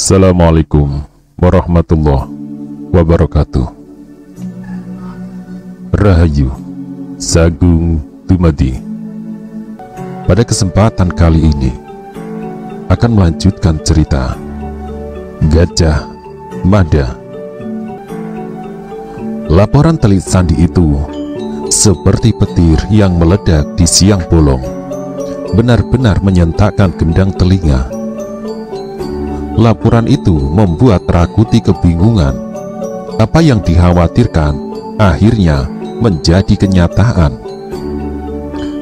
Assalamualaikum warahmatullahi wabarakatuh. Rahayu Sagung Dumadi. Pada kesempatan kali ini akan melanjutkan cerita Gajah Mada. Laporan Telik Sandi itu seperti petir yang meledak di siang bolong, benar-benar menyentakkan gendang telinga. Laporan itu membuat Rakuti kebingungan. Apa yang dikhawatirkan akhirnya menjadi kenyataan.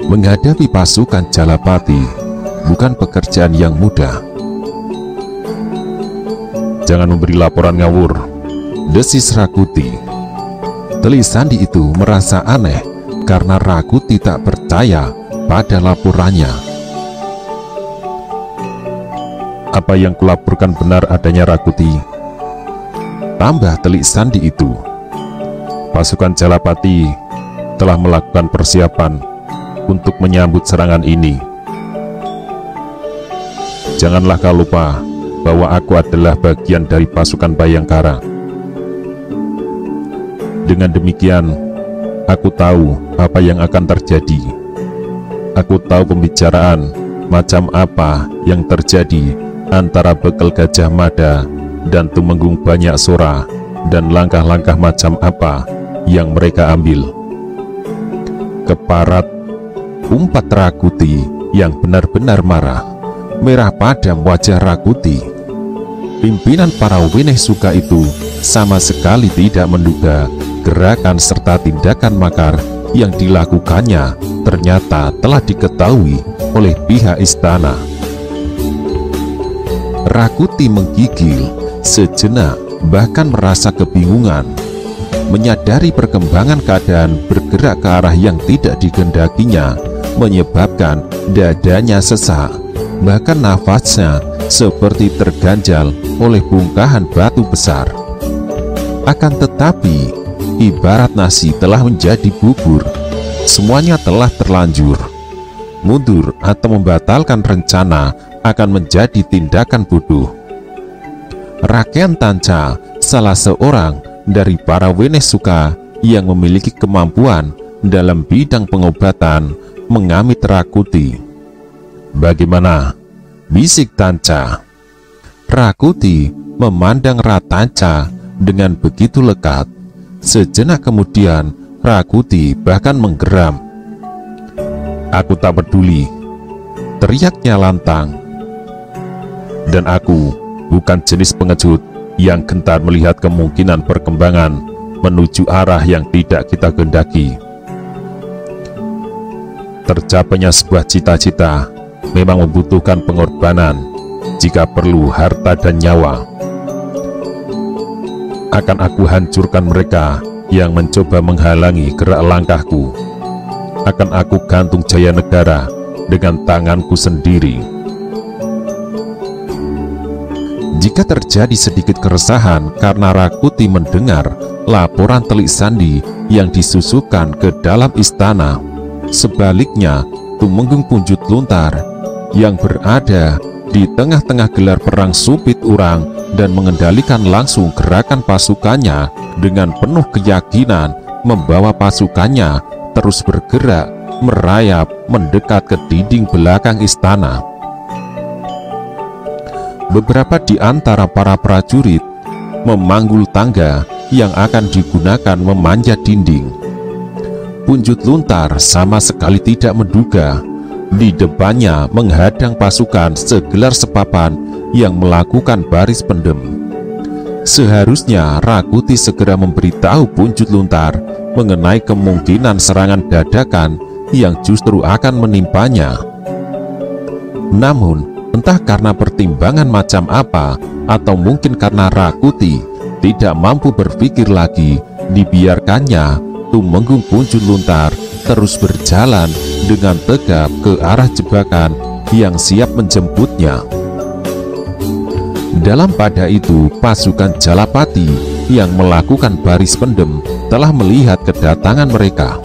Menghadapi pasukan Jalapati bukan pekerjaan yang mudah. "Jangan memberi laporan ngawur," desis Rakuti. Telik Sandi itu merasa aneh karena Rakuti tak percaya pada laporannya. "Apa yang kulaporkan benar adanya, Rakuti," tambah Telik Sandi itu. "Pasukan Jalapati telah melakukan persiapan untuk menyambut serangan ini. Janganlah kau lupa bahwa aku adalah bagian dari pasukan Bayangkara. Dengan demikian, aku tahu apa yang akan terjadi. Aku tahu pembicaraan macam apa yang terjadi antara bekal Gajah Mada dan Tumenggung Banyak Sora, dan langkah-langkah macam apa yang mereka ambil." "Keparat," umpat Rakuti yang benar-benar marah. Merah padam wajah Rakuti. Pimpinan para Weneh Suka itu sama sekali tidak menduga gerakan serta tindakan makar yang dilakukannya ternyata telah diketahui oleh pihak istana. Rakuti menggigil sejenak, bahkan merasa kebingungan. Menyadari perkembangan keadaan bergerak ke arah yang tidak dikehendakinya menyebabkan dadanya sesak, bahkan nafasnya seperti terganjal oleh bongkahan batu besar. Akan tetapi, ibarat nasi telah menjadi bubur, semuanya telah terlanjur. Mundur atau membatalkan rencana akan menjadi tindakan bodoh. Raken Tanca, salah seorang dari para Weneh Suka yang memiliki kemampuan dalam bidang pengobatan, mengamit Rakuti. "Bagaimana?" bisik Tanca. Rakuti memandang Ratanca dengan begitu lekat. Sejenak kemudian Rakuti bahkan menggeram. "Aku tak peduli," teriaknya lantang. "Dan aku bukan jenis pengecut yang gentar melihat kemungkinan perkembangan menuju arah yang tidak kita kehendaki. Tercapainya sebuah cita-cita memang membutuhkan pengorbanan, jika perlu harta dan nyawa. Akan aku hancurkan mereka yang mencoba menghalangi gerak langkahku. Akan aku gantung jaya negara dengan tanganku sendiri." Jika terjadi sedikit keresahan karena Rakuti mendengar laporan Telik Sandi yang disusukan ke dalam istana, sebaliknya Tumenggung Punjut Luntar yang berada di tengah-tengah gelar perang Supit Urang dan mengendalikan langsung gerakan pasukannya dengan penuh keyakinan, membawa pasukannya terus bergerak merayap mendekat ke dinding belakang istana. Beberapa di antara para prajurit memanggul tangga yang akan digunakan memanjat dinding. Punjut Luntar sama sekali tidak menduga di depannya menghadang pasukan segelar sepapan yang melakukan baris pendem. Seharusnya Rakuti segera memberitahu Punjut Luntar mengenai kemungkinan serangan dadakan yang justru akan menimpanya. Namun entah karena pertimbangan macam apa, atau mungkin karena Rakuti tidak mampu berpikir lagi, dibiarkannya Tumenggung Punjut Luntar terus berjalan dengan tegap ke arah jebakan yang siap menjemputnya. Dalam pada itu, pasukan Jalapati yang melakukan baris pendem telah melihat kedatangan mereka.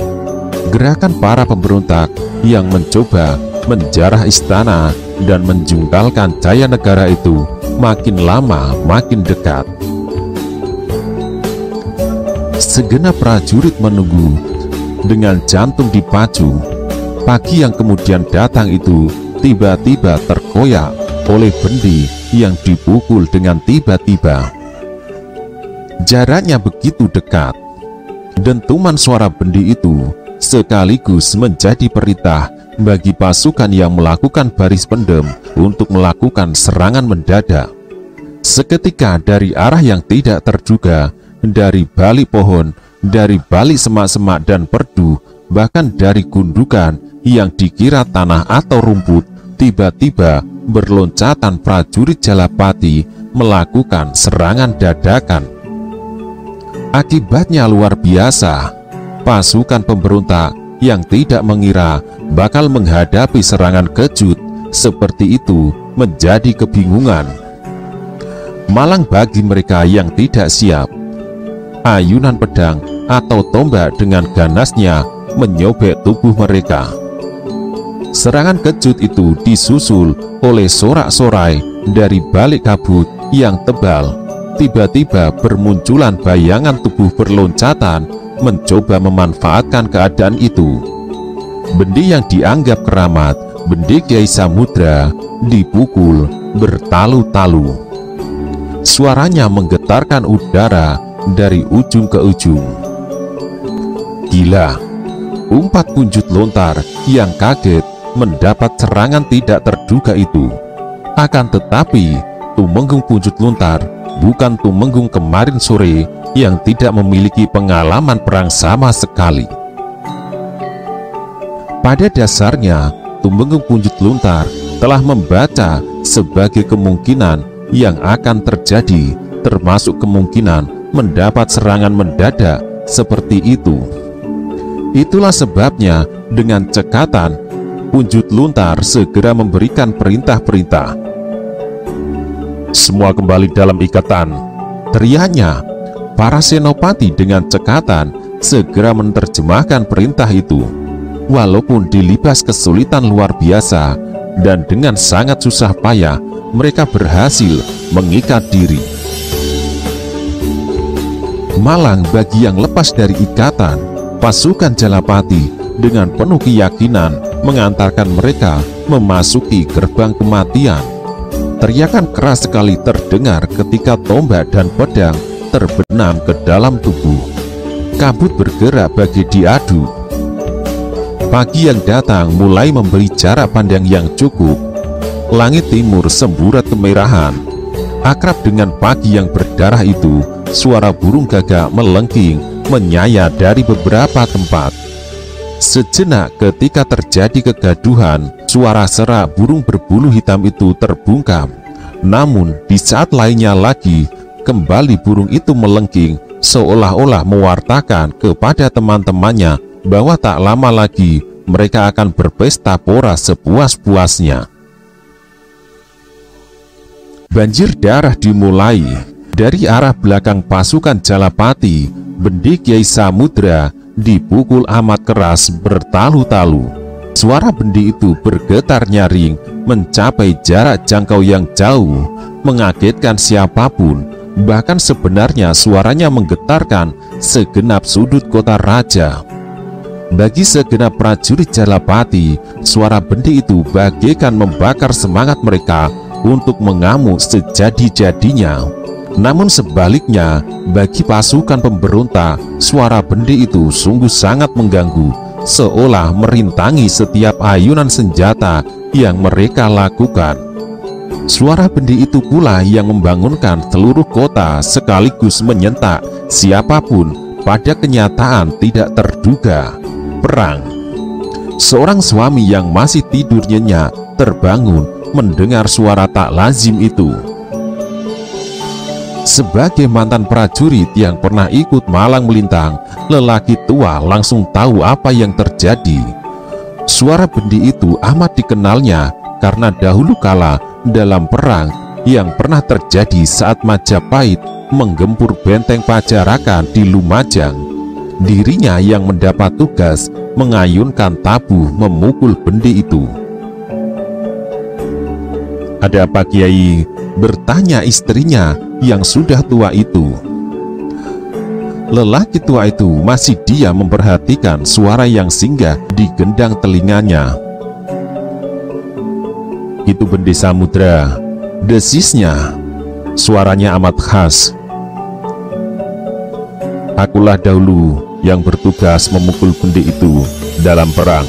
Gerakan para pemberontak yang mencoba menjarah istana dan menjungkalkan jaya negara itu makin lama makin dekat. Segenap prajurit menunggu dengan jantung dipacu. Pagi yang kemudian datang itu tiba-tiba terkoyak oleh bendi yang dipukul dengan tiba-tiba. Jaraknya begitu dekat. Dentuman suara bendi itu sekaligus menjadi perintah bagi pasukan yang melakukan baris pendem untuk melakukan serangan mendadak. Seketika dari arah yang tidak terduga, dari balik pohon, dari balik semak-semak dan perdu, bahkan dari gundukan yang dikira tanah atau rumput, tiba-tiba berloncatan prajurit Jalapati melakukan serangan dadakan. Akibatnya luar biasa. Pasukan pemberontak yang tidak mengira bakal menghadapi serangan kejut seperti itu menjadi kebingungan. Malang bagi mereka yang tidak siap, ayunan pedang atau tombak dengan ganasnya menyobek tubuh mereka. Serangan kejut itu disusul oleh sorak-sorai dari balik kabut yang tebal. Tiba-tiba bermunculan bayangan tubuh berloncatan mencoba memanfaatkan keadaan itu. Bendi yang dianggap keramat, bendi Kiai Samudra, dipukul bertalu-talu. Suaranya menggetarkan udara dari ujung ke ujung. Gila, umpat punjut lontar yang kaget mendapat serangan tidak terduga itu. Akan tetapi, Tumenggung punjut lontar bukan Tumenggung kemarin sore yang tidak memiliki pengalaman perang sama sekali. Pada dasarnya, Tumenggung punjut lontar telah membaca sebagai kemungkinan yang akan terjadi, termasuk kemungkinan mendapat serangan mendadak seperti itu. Itulah sebabnya dengan cekatan punjut lontar segera memberikan perintah-perintah. Semua kembali dalam ikatan, teriaknya. Para senopati dengan cekatan segera menerjemahkan perintah itu. Walaupun dilibas kesulitan luar biasa dan dengan sangat susah payah, mereka berhasil mengikat diri. Malang bagi yang lepas dari ikatan, pasukan Jalapati dengan penuh keyakinan mengantarkan mereka memasuki gerbang kematian. Teriakan keras sekali terdengar ketika tombak dan pedang terbenam ke dalam tubuh. Kabut bergerak bagi diadu. Pagi yang datang mulai memberi jarak pandang yang cukup. Langit timur semburat kemerahan. Akrab dengan pagi yang berdarah itu, suara burung gagak melengking menyayat dari beberapa tempat. Sejenak ketika terjadi kegaduhan, suara serak burung berbulu hitam itu terbungkam. Namun di saat lainnya lagi, kembali burung itu melengking, seolah-olah mewartakan kepada teman-temannya bahwa tak lama lagi mereka akan berpesta pora sepuas-puasnya. Banjir darah dimulai. Dari arah belakang pasukan Jalapati, bendi Kiai Samudra dipukul amat keras bertalu-talu. Suara bendi itu bergetar nyaring mencapai jarak jangkau yang jauh, mengagetkan siapapun. Bahkan sebenarnya suaranya menggetarkan segenap sudut kota raja. Bagi segenap prajurit Jalapati, suara bendi itu bagaikan membakar semangat mereka untuk mengamuk sejadi-jadinya. Namun sebaliknya, bagi pasukan pemberontak, suara bendi itu sungguh sangat mengganggu, seolah merintangi setiap ayunan senjata yang mereka lakukan. Suara bendi itu pula yang membangunkan seluruh kota sekaligus menyentak siapapun pada kenyataan tidak terduga. Perang. Seorang suami yang masih tidur nyenyak terbangun mendengar suara tak lazim itu. Sebagai mantan prajurit yang pernah ikut malang melintang, lelaki tua langsung tahu apa yang terjadi. Suara bendi itu amat dikenalnya karena dahulu kala dalam perang yang pernah terjadi saat Majapahit menggempur benteng Pajarakan di Lumajang. Dirinya yang mendapat tugas mengayunkan tabuh memukul bendi itu. "Ada apa, Kiai?" bertanya istrinya yang sudah tua itu. Lelaki tua itu masih diam memperhatikan suara yang singgah di gendang telinganya. "Itu bendi samudra," desisnya. Suaranya amat khas. "Akulah dahulu yang bertugas memukul bendi itu dalam perang.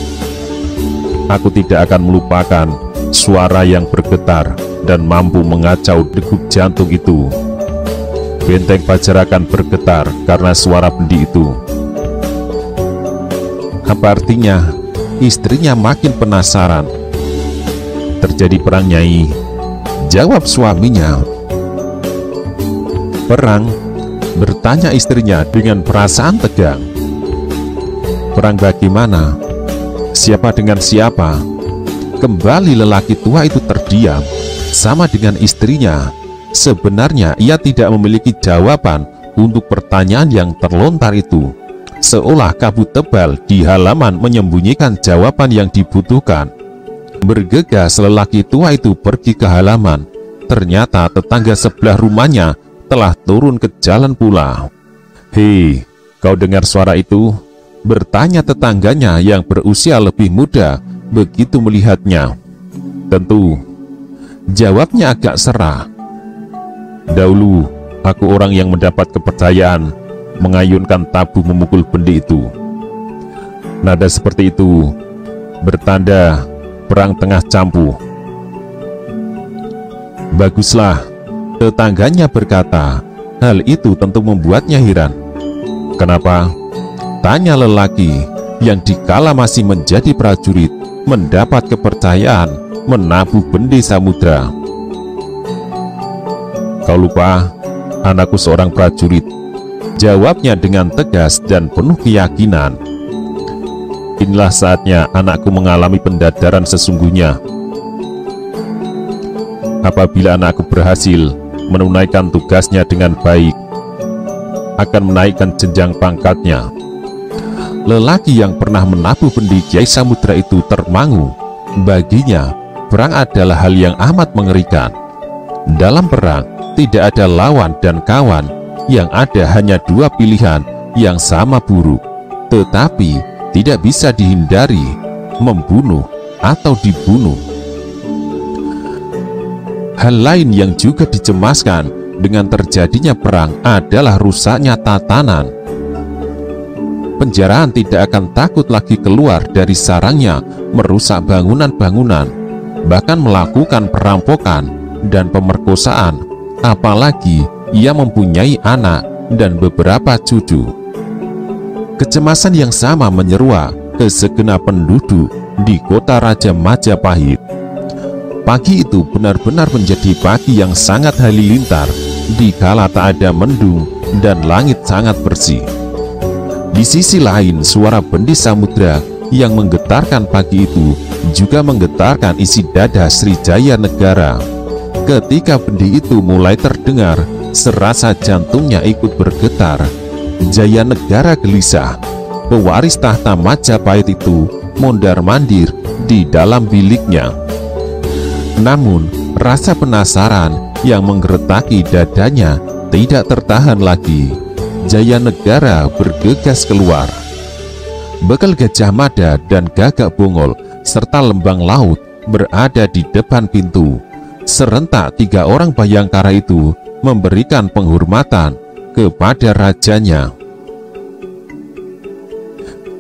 Aku tidak akan melupakan suara yang bergetar dan mampu mengacau degup jantung itu. Benteng Pajar akan bergetar karena suara bendi itu." "Apa artinya?" Istrinya makin penasaran. "Terjadi perang, Nyai," jawab suaminya. "Perang?" bertanya istrinya dengan perasaan tegang. "Perang bagaimana? Siapa dengan siapa?" Kembali lelaki tua itu terdiam. Sama dengan istrinya, sebenarnya ia tidak memiliki jawaban untuk pertanyaan yang terlontar itu. Seolah kabut tebal di halaman menyembunyikan jawaban yang dibutuhkan. Bergegas lelaki tua itu pergi ke halaman. Ternyata tetangga sebelah rumahnya telah turun ke jalan pula. "Hei, kau dengar suara itu?" bertanya tetangganya yang berusia lebih muda begitu melihatnya. "Tentu," jawabnya agak serah. "Dahulu aku orang yang mendapat kepercayaan mengayunkan tabu memukul bendi itu. Nada seperti itu bertanda perang tengah campuh." "Baguslah," tetangganya berkata. Hal itu tentu membuatnya heran. "Kenapa?" tanya lelaki yang dikala masih menjadi prajurit mendapat kepercayaan menabuh bendi samudra. "Kau lupa, anakku seorang prajurit," jawabnya dengan tegas dan penuh keyakinan. "Inilah saatnya anakku mengalami pendadaran sesungguhnya. Apabila anakku berhasil menunaikan tugasnya dengan baik, akan menaikkan jenjang pangkatnya." Lelaki yang pernah menabuh bendi Kiai Samudra itu termangu. Baginya, perang adalah hal yang amat mengerikan. Dalam perang, tidak ada lawan dan kawan. Yang ada hanya dua pilihan yang sama buruk, tetapi tidak bisa dihindari, membunuh atau dibunuh. Hal lain yang juga dicemaskan dengan terjadinya perang adalah rusaknya tatanan. Penjaraan tidak akan takut lagi keluar dari sarangnya merusak bangunan-bangunan, bahkan melakukan perampokan dan pemerkosaan, apalagi ia mempunyai anak dan beberapa cucu. Kecemasan yang sama menyeruak ke segenap penduduk di kota Raja Majapahit. Pagi itu benar-benar menjadi pagi yang sangat halilintar, dikala tak ada mendung dan langit sangat bersih. Di sisi lain, suara bendi samudra yang menggetarkan pagi itu juga menggetarkan isi dada Srijaya Negara. Ketika bendi itu mulai terdengar, serasa jantungnya ikut bergetar. Jaya Negara gelisah. Pewaris tahta Majapahit itu mondar-mandir di dalam biliknya. Namun, rasa penasaran yang menggeretaki dadanya tidak tertahan lagi. Jaya Negara bergegas keluar. Bekal Gajah Mada dan Gagak Bongol serta Lembang Laut berada di depan pintu. Serentak 3 orang Bayangkara itu memberikan penghormatan kepada rajanya.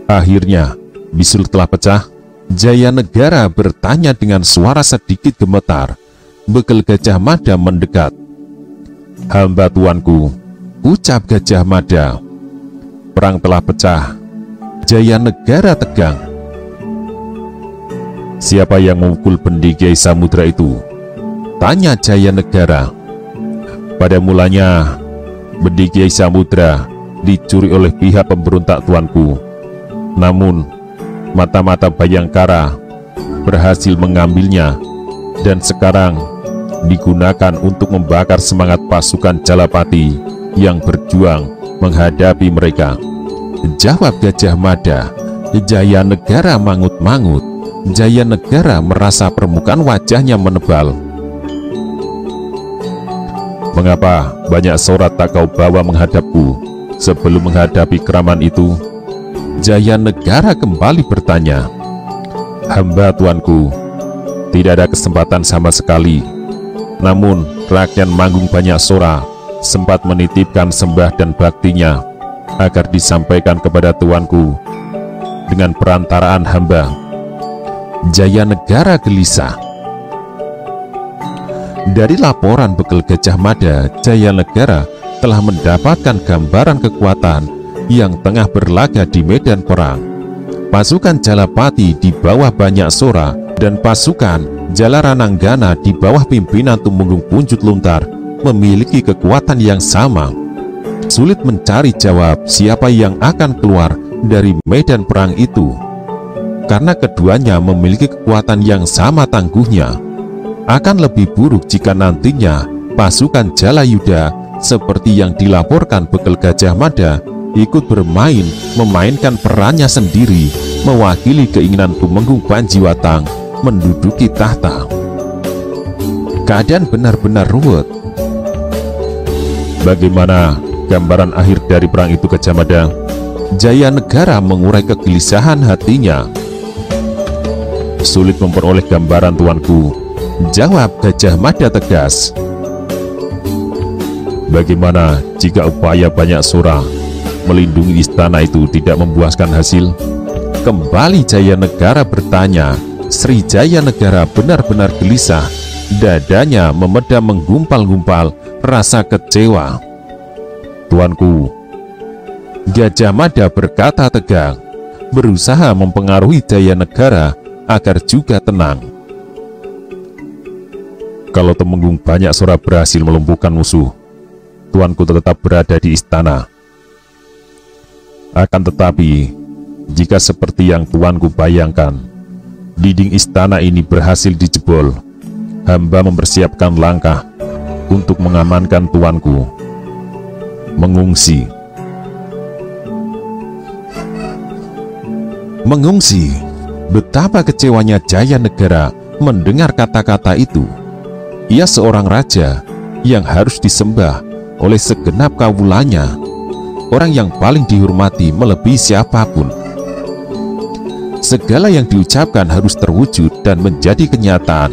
Akhirnya, bisul telah pecah. Jaya Negara bertanya dengan suara sedikit gemetar. Bekal Gajah Mada mendekat. "Hamba tuanku," ucap Gajah Mada. "Perang telah pecah." Jaya Negara tegang. "Siapa yang memukul bendi Kiai Samudra itu?" tanya Jaya Negara. "Pada mulanya, bendi Kiai Samudra dicuri oleh pihak pemberontak tuanku. Namun, mata-mata Bayangkara berhasil mengambilnya dan sekarang digunakan untuk membakar semangat pasukan Jalapati yang berjuang menghadapi mereka," jawab Gajah Mada. Jaya Negara mangut-mangut. Jaya Negara merasa permukaan wajahnya menebal. Mengapa banyak sora tak kau bawa menghadapku sebelum menghadapi Kraman itu? Jaya Negara kembali bertanya. Hamba tuanku, tidak ada kesempatan sama sekali. Namun rakyat Manggung Banyak Sora sempat menitipkan sembah dan baktinya agar disampaikan kepada tuanku dengan perantaraan hamba. Jaya Negara gelisah. Dari laporan Bekal Gajah Mada, Jaya Negara telah mendapatkan gambaran kekuatan yang tengah berlaga di medan perang. Pasukan Jalapati di bawah Banyak Sora dan pasukan Jalarananggana di bawah pimpinan Tumenggung Punjut Luntar memiliki kekuatan yang sama. Sulit mencari jawab siapa yang akan keluar dari medan perang itu, karena keduanya memiliki kekuatan yang sama tangguhnya. Akan lebih buruk jika nantinya pasukan Jalayuda seperti yang dilaporkan Bekal Gajah Mada ikut bermain memainkan perannya sendiri, mewakili keinginan Tumenggung Panjiwatang menduduki tahta. Keadaan benar-benar ruwet. Bagaimana gambaran akhir dari perang itu, Gajah Mada? Jaya Negara mengurai kegelisahan hatinya. Sulit memperoleh gambaran tuanku, jawab Gajah Mada tegas. Bagaimana jika upaya Banyak Sora melindungi istana itu tidak membuahkan hasil? Kembali Jaya Negara bertanya. Sri Jaya Negara benar-benar gelisah. Dadanya memedam menggumpal-gumpal rasa kecewa. Tuanku, Gajah Mada berkata tegang, berusaha mempengaruhi Jaya Negara agar juga tenang. Kalau Tumenggung Banyak Sora berhasil melumpuhkan musuh, tuanku tetap berada di istana. Akan tetapi, jika seperti yang tuanku bayangkan, dinding istana ini berhasil dijebol, hamba mempersiapkan langkah untuk mengamankan tuanku. Mengungsi. Mengungsi. Betapa kecewanya Jaya Negara mendengar kata-kata itu. Ia seorang raja yang harus disembah oleh segenap kawulanya, orang yang paling dihormati melebihi siapapun. Segala yang diucapkan harus terwujud dan menjadi kenyataan.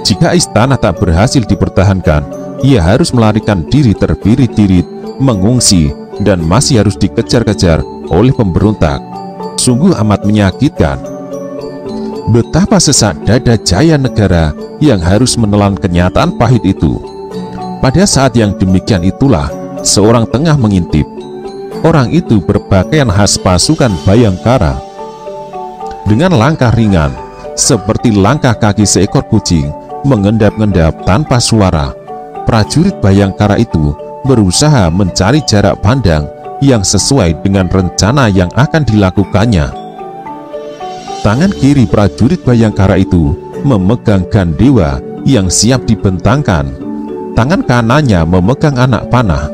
Jika istana tak berhasil dipertahankan, ia harus melarikan diri terbirit-birit, mengungsi, dan masih harus dikejar-kejar oleh pemberontak. Sungguh amat menyakitkan. Betapa sesak dada Jaya Negara yang harus menelan kenyataan pahit itu. Pada saat yang demikian itulah seorang tengah mengintip. Orang itu berpakaian khas pasukan Bayangkara. Dengan langkah ringan, seperti langkah kaki seekor kucing, mengendap-endap tanpa suara, prajurit Bayangkara itu berusaha mencari jarak pandang yang sesuai dengan rencana yang akan dilakukannya. Tangan kiri prajurit Bayangkara itu memegang gandewa yang siap dibentangkan. Tangan kanannya memegang anak panah.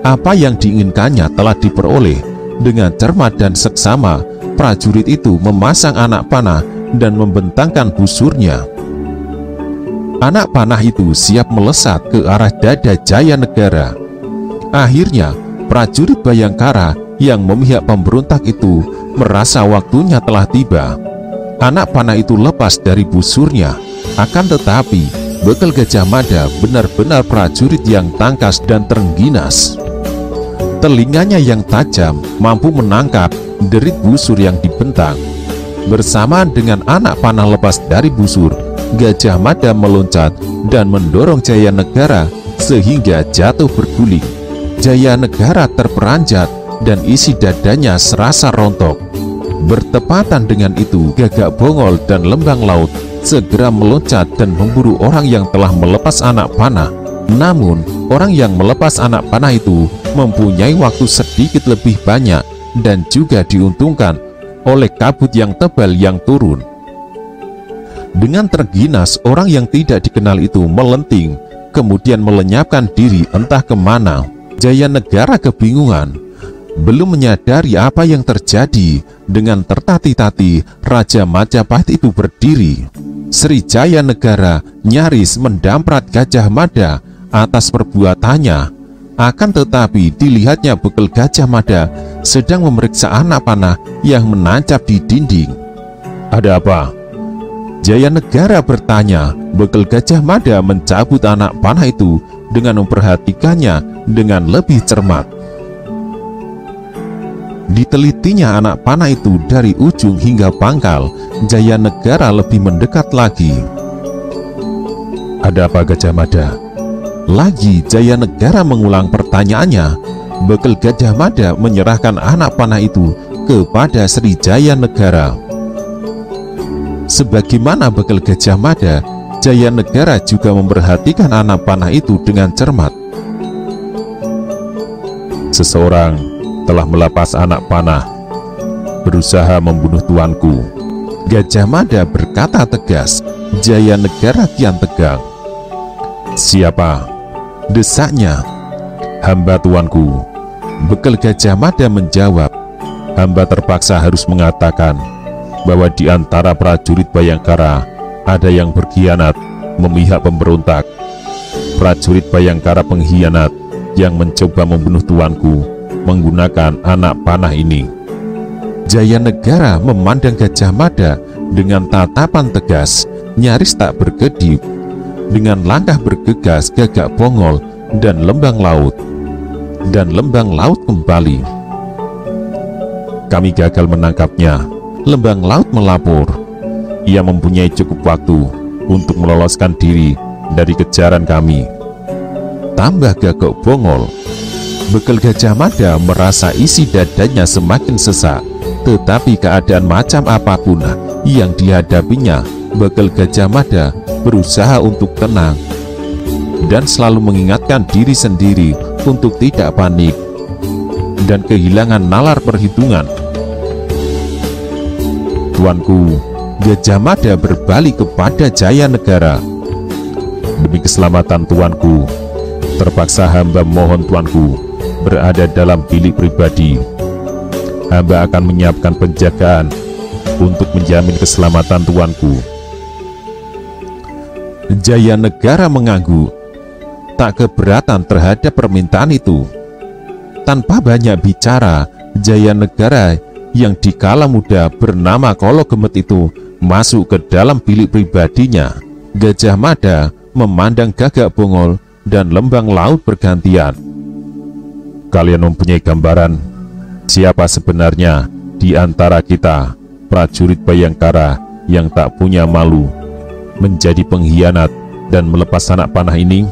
Apa yang diinginkannya telah diperoleh. Dengan cermat dan seksama, prajurit itu memasang anak panah dan membentangkan busurnya. Anak panah itu siap melesat ke arah dada Jaya Negara. Akhirnya, prajurit Bayangkara yang memihak pemberontak itu merasa waktunya telah tiba. Anak panah itu lepas dari busurnya. Akan tetapi, Bekal Gajah Mada benar-benar prajurit yang tangkas dan terengginas. Telinganya yang tajam mampu menangkap derit busur yang dibentang. Bersamaan dengan anak panah lepas dari busur, Gajah Mada meloncat dan mendorong Jaya Negara sehingga jatuh berguling. Jaya Negara terperanjat dan isi dadanya serasa rontok. Bertepatan dengan itu, Gagak Bongol dan Lembang Laut segera meloncat dan memburu orang yang telah melepas anak panah. Namun, orang yang melepas anak panah itu mempunyai waktu sedikit lebih banyak dan juga diuntungkan oleh kabut yang tebal yang turun. Dengan terginas, orang yang tidak dikenal itu melenting, kemudian melenyapkan diri entah kemana. Jaya Negara kebingungan, belum menyadari apa yang terjadi. Dengan tertati-tati, Raja Majapahit itu berdiri. Sri Jaya Negara nyaris mendamprat Gajah Mada atas perbuatannya. Akan tetapi dilihatnya Bekel Gajah Mada sedang memeriksa anak panah yang menancap di dinding. "Ada apa?" Jaya Negara bertanya. Bekel Gajah Mada mencabut anak panah itu dengan memperhatikannya dengan lebih cermat. Ditelitinya anak panah itu dari ujung hingga pangkal. Jaya Negara lebih mendekat lagi. "Ada apa, Gajah Mada?" Lagi Jaya Negara mengulang pertanyaannya. Bekel Gajah Mada menyerahkan anak panah itu kepada Sri Jaya Negara. Sebagaimana Bekel Gajah Mada, Jaya Negara juga memperhatikan anak panah itu dengan cermat. "Seseorang telah melepas anak panah, berusaha membunuh tuanku." Gajah Mada berkata tegas. Jaya Negara kian tegang. "Siapa?" desaknya. "Hamba tuanku." Bekel Gajah Mada menjawab. "Hamba terpaksa harus mengatakan bahwa di antara prajurit Bayangkara ada yang berkhianat memihak pemberontak. Prajurit Bayangkara pengkhianat yang mencoba membunuh tuanku menggunakan anak panah ini." Jaya Negara memandang Gajah Mada dengan tatapan tegas, nyaris tak berkedip. Dengan langkah bergegas Gagak Bongol dan Lembang Laut. Dan Lembang Laut kembali. "Kami gagal menangkapnya," Lembang Laut melapor. "Ia mempunyai cukup waktu untuk meloloskan diri dari kejaran kami," tambah Gagak Bongol. Bekel Gajah Mada merasa isi dadanya semakin sesak. Tetapi keadaan macam apapun yang dihadapinya, Bekel Gajah Mada berusaha untuk tenang dan selalu mengingatkan diri sendiri untuk tidak panik dan kehilangan nalar perhitungan. "Tuanku," Gajah Mada berbalik kepada Jaya Negara, "demi keselamatan tuanku, terpaksa hamba mohon tuanku berada dalam bilik pribadi. Hamba akan menyiapkan penjagaan untuk menjamin keselamatan tuanku." Jaya Negara mengangguk, tak keberatan terhadap permintaan itu. Tanpa banyak bicara, Jaya Negara yang dikala muda bernama Kolo Gemet itu masuk ke dalam bilik pribadinya. Gajah Mada memandang Gagak Bongol dan Lembang Laut bergantian. "Kalian mempunyai gambaran siapa sebenarnya di antara kita prajurit Bayangkara yang tak punya malu menjadi pengkhianat dan melepas anak panah ini?"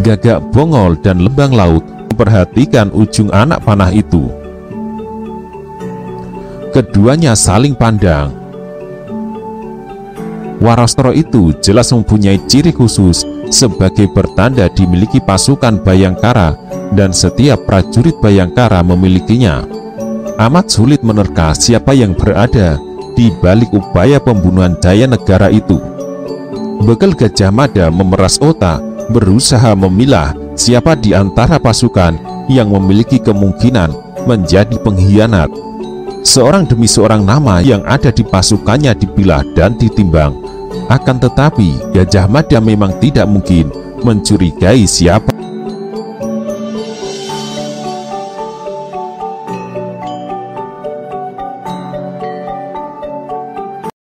Gagak Bongol dan Lembang Laut memperhatikan ujung anak panah itu. Keduanya saling pandang. Warastro itu jelas mempunyai ciri khusus sebagai pertanda dimiliki pasukan Bayangkara, dan setiap prajurit Bayangkara memilikinya. Amat sulit menerka siapa yang berada di balik upaya pembunuhan Jaya Negara itu. Bekel Gajah Mada memeras otak, berusaha memilah siapa di antara pasukan yang memiliki kemungkinan menjadi pengkhianat. Seorang demi seorang nama yang ada di pasukannya dipilah dan ditimbang. Akan tetapi Gajah Mada memang tidak mungkin mencurigai siapa